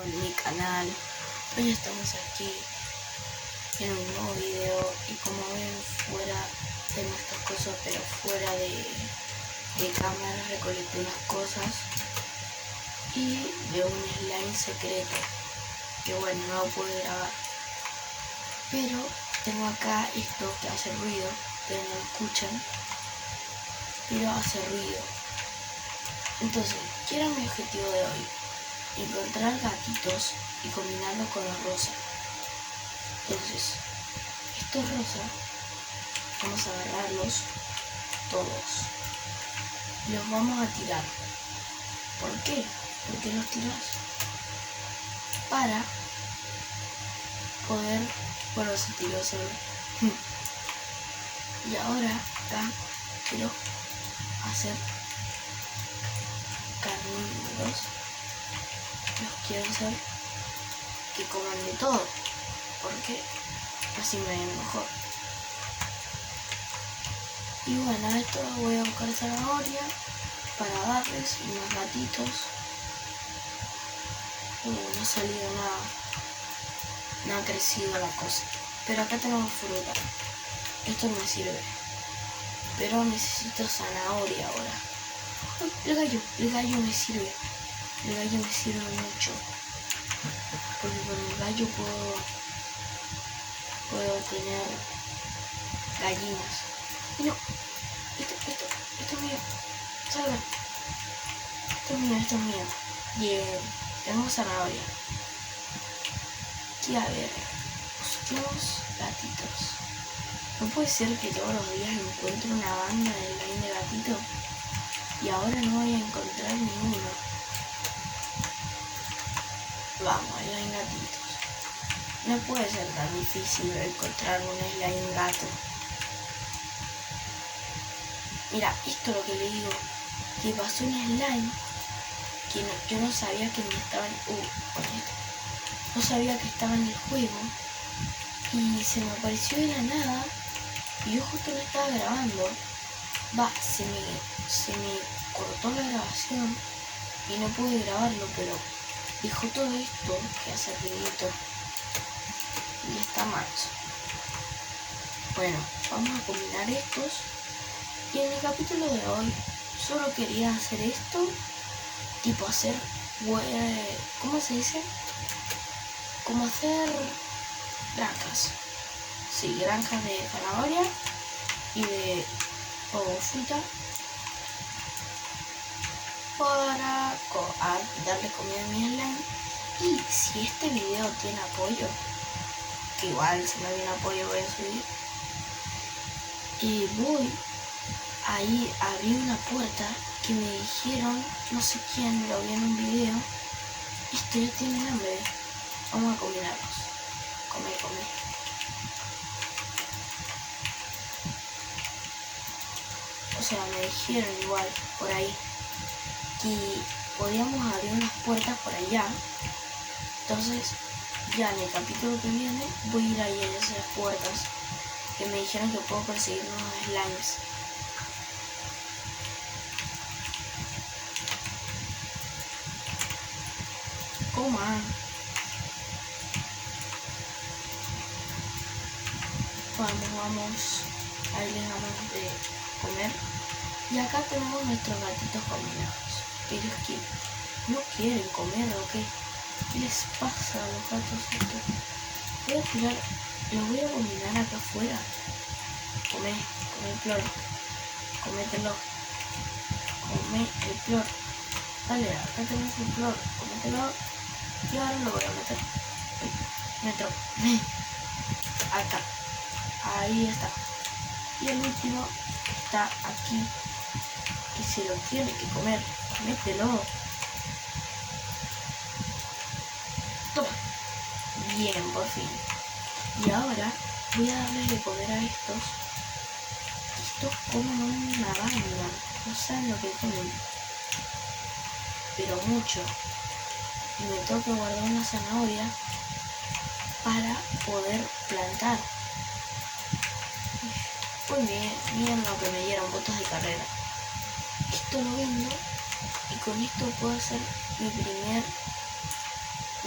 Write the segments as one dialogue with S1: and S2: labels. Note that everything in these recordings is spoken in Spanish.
S1: En mi canal. Hoy estamos aquí en un nuevo video y como ven, fuera de nuestras cosas, pero fuera de cámara, recolecté unas cosas y de un slime secreto que bueno, no lo pude grabar, pero tengo acá esto que hace ruido, pero no lo escuchan, pero hace ruido. Entonces, ¿qué era mi objetivo de hoy? Encontrar gatitos y combinarlos con los rosa. Entonces, estos rosa vamos a agarrarlos todos y los vamos a tirar. ¿Por qué? ¿Por qué los tiras? Para poder, bueno, se tiró solo. Y ahora acá quiero hacer carnívoros. Los quiero hacer que coman de todo, porque así me ven mejor. Y bueno, a esto voy a buscar zanahoria para darles unos gatitos. No ha salido nada, no ha crecido la cosa. Pero acá tenemos fruta. Esto me sirve, pero necesito zanahoria ahora. El gallo me sirve. El gallo me sirve mucho, porque con el gallo puedo tener gallinas. Y no, esto es mío. Salgan. Esto es mío. Bien, tenemos zanahoria. Y a ver, busquemos gatitos. No puede ser que todos los días encuentre una banda de slime de gatito y ahora no voy a encontrar ninguno. Vamos, slime gatitos. No puede ser tan difícil encontrar un slime gato. Mira, esto es lo que le digo. Que pasó un slime que yo no sabía que estaba no sabía que estaba en el juego y se me apareció de la nada y yo justo lo estaba grabando. Se me cortó la grabación y no pude grabarlo, pero dijo todo esto que hace ruidito y está manso. Bueno, vamos a combinar estos y en el capítulo de hoy solo quería hacer esto, tipo hacer, ¿cómo se dice? Como hacer granjas. Sí, granjas de zanahoria y de fruta para darle comida a mi slime. Y si este video tiene apoyo, que igual si no tiene apoyo voy a subir, y voy ahí a abrir una puerta que me dijeron, no sé quién, lo vi en un video. Esto ya tiene hambre. Vamos a combinarlos. Come. O sea, me dijeron igual por ahí que podíamos abrir unas puertas por allá. Entonces, ya en el capítulo que viene voy a ir ahí a esas puertas que me dijeron que puedo conseguir unos slimes. Coman. Vamos. Ahí les damos de comer. Y acá tenemos nuestros gatitos combinados. Pero es que no quieren comer, ¿o qué? ¿Qué les pasa a los gatos estos? Voy a tirar, los voy a combinar acá afuera. Come el flor. Comételo. Come el flor. Dale, acá tenemos el flor. Comételo. Y ahora lo voy a meter. Acá. Ahí está. Y el último está aquí. Y se lo tiene que comer. Mételo. Toma. Bien, por fin. Y ahora voy a darle de comer a estos. Estos comen una banda. No saben lo que comen. Pero mucho. Y me tengo que guardar una zanahoria para poder plantar. Muy bien, miren lo que me dieron, botas de carrera. Esto lo vendo y con esto puedo hacer mi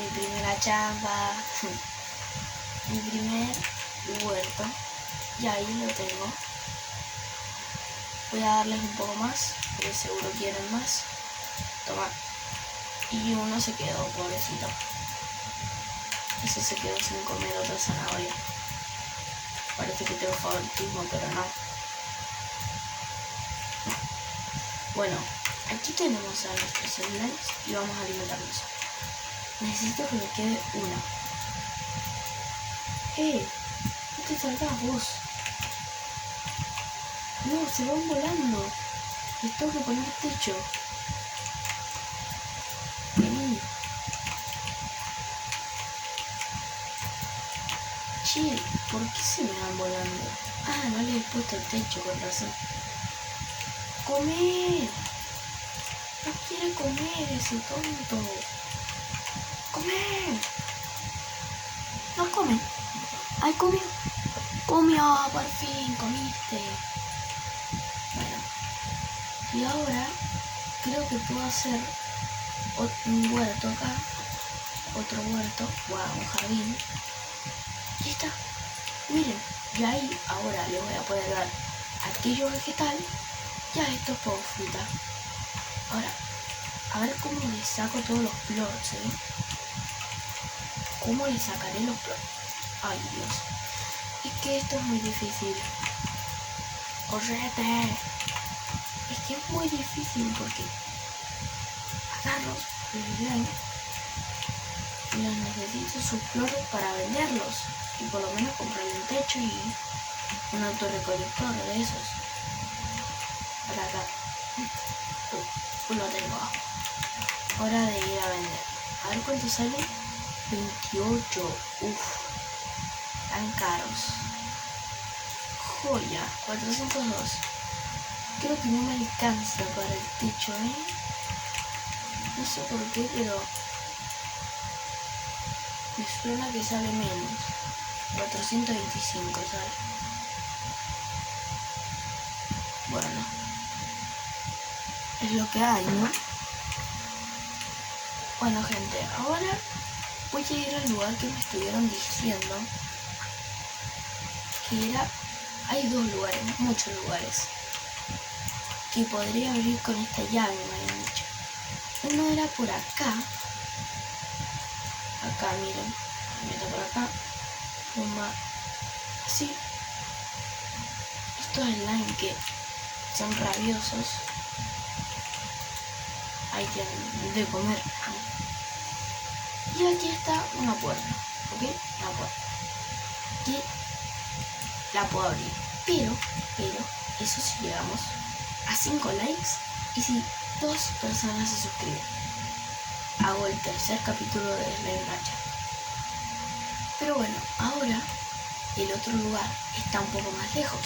S1: mi primera chamba, mi primer huerto. Y ahí lo tengo. Voy a darles un poco más, porque seguro quieren más. Toma. Y uno se quedó, pobrecito. Ese se quedó sin comer otra zanahoria. Parece que tengo favoritismo, pero no. Bueno, aquí tenemos a nuestros slimes y vamos a alimentarlos. Necesito que me quede una. No te salgas vos. No, se van volando. Les tengo que poner techo. Vení. Che, ¿por qué se me van volando? Ah, no le he puesto el techo, con razón. ¡Comer! No quiere comer ese tonto. ¡Comer! No come. ¡Ay, comió! ¡Comió! ¡Por fin! ¡Comiste! Bueno. Y ahora creo que puedo hacer un huerto acá. Otro huerto. Wow, un jardín. Y está. Miren. Y ahí ahora le voy a poder dar aquello vegetal y a estos por fruta. Ahora, a ver cómo le saco todos los plots, ¿Cómo le sacaré los plots? Ay, Dios. Es que esto es muy difícil. ¡Correte! Es que es muy difícil porque agarro los slime y los necesito sus flores para venderlos. Y por lo menos comprarle un techo y un autorrecolector de esos. Para acá. Lo tengo. Hora de ir a vender. A ver cuánto sale. 28. Uff. Tan caros. Joya. 402. Creo que no me alcanza para el techo, No sé por qué, pero me suena que sale menos. 425 sale. Bueno. Es lo que hay, ¿no? Bueno, gente, ahora voy a ir al lugar que me estuvieron diciendo. Que era... Hay dos lugares, muchos lugares. Que podría abrir con esta llave, me habían dicho. Uno era por acá. Acá, miren. Me meto por acá. Pumba. Así. Estos slime que son rabiosos. Ahí tienen de comer. Y aquí está una puerta. ¿Ok? Una puerta. Que la puedo abrir. Pero, eso si llegamos a 5 likes y si 2 personas se suscriben. Hago el tercer capítulo de Slime Rancher. Pero bueno, ahora el otro lugar está un poco más lejos.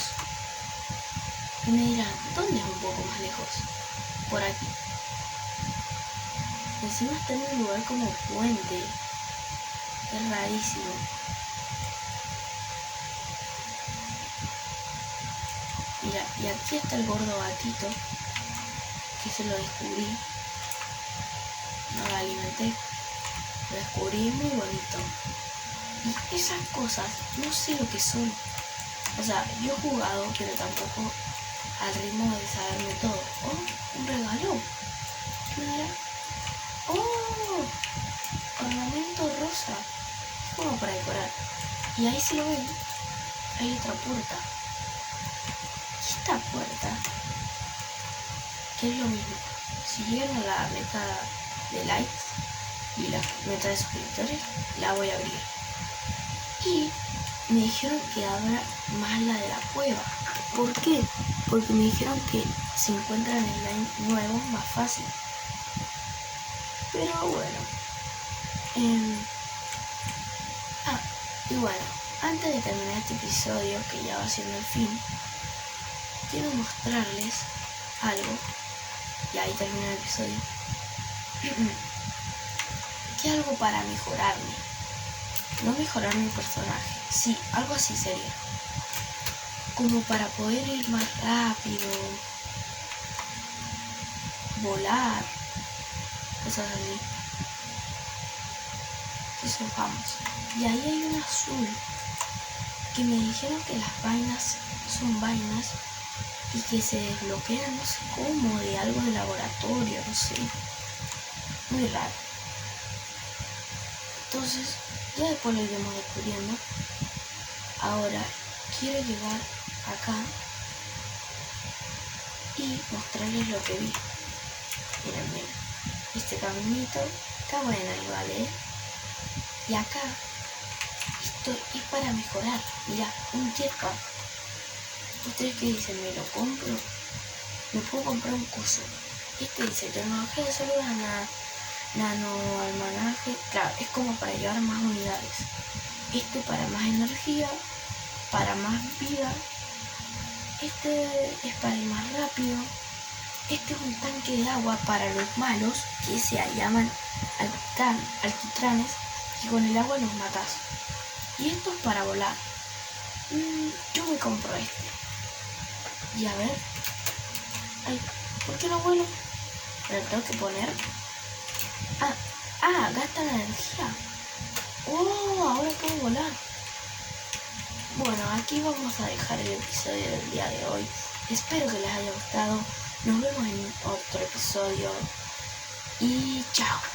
S1: Y me dirán, ¿dónde es un poco más lejos? Por aquí. Encima está en un lugar como puente. Es rarísimo. Mira, y aquí está el gordo gatito. Que se lo descubrí. No lo alimenté. Lo descubrí muy bonito. Y esas cosas, no sé lo que son. O sea, yo he jugado, pero tampoco al ritmo de saberme todo. Oh, un regalo. ¿Qué me dará? Oh, ornamento rosa. Es como para decorar. Y ahí se lo ven. Hay otra puerta. Y esta puerta, que es lo mismo. Si llegan a la meta de likes y la meta de suscriptores, la voy a abrir. Y me dijeron que abra más la de la cueva. ¿Por qué? Porque me dijeron que se encuentran slime nuevos más fácil. Pero bueno. Y bueno, antes de terminar este episodio, que ya va siendo el fin, quiero mostrarles algo. Y ahí termina el episodio. Que algo para mejorarme. No mejorar mi personaje. Sí, algo así sería. Como para poder ir más rápido. Volar. Cosas así. Eso vamos. Y ahí hay un azul. Que me dijeron que las vainas son vainas. Y que se desbloquean, no sé cómo, de algo de laboratorio, no sé. Muy raro. Entonces, ya después lo iremos descubriendo. Ahora, quiero llegar acá y mostrarles lo que vi. Miren, miren. Este caminito está bueno ahí, ¿vale? Y acá, esto es para mejorar. Mira, un jetpack. ¿Ustedes qué dicen? ¿Me lo compro? Me puedo comprar un coso. Este dice tecnología de salud nanoalmanaje. Claro, es como para llevar más unidades. Este para más energía, para más vida. Este es para ir más rápido. Este es un tanque de agua para los malos, que se llaman alquitranes, que con el agua los matas. Y esto es para volar. Yo me compro este. Y a ver. Ay, ¿por qué no vuelo? ¿Me lo tengo que poner? Gasta la energía. Oh, ahora puedo volar. Bueno, aquí vamos a dejar el episodio del día de hoy. Espero que les haya gustado. Nos vemos en otro episodio. Y chao.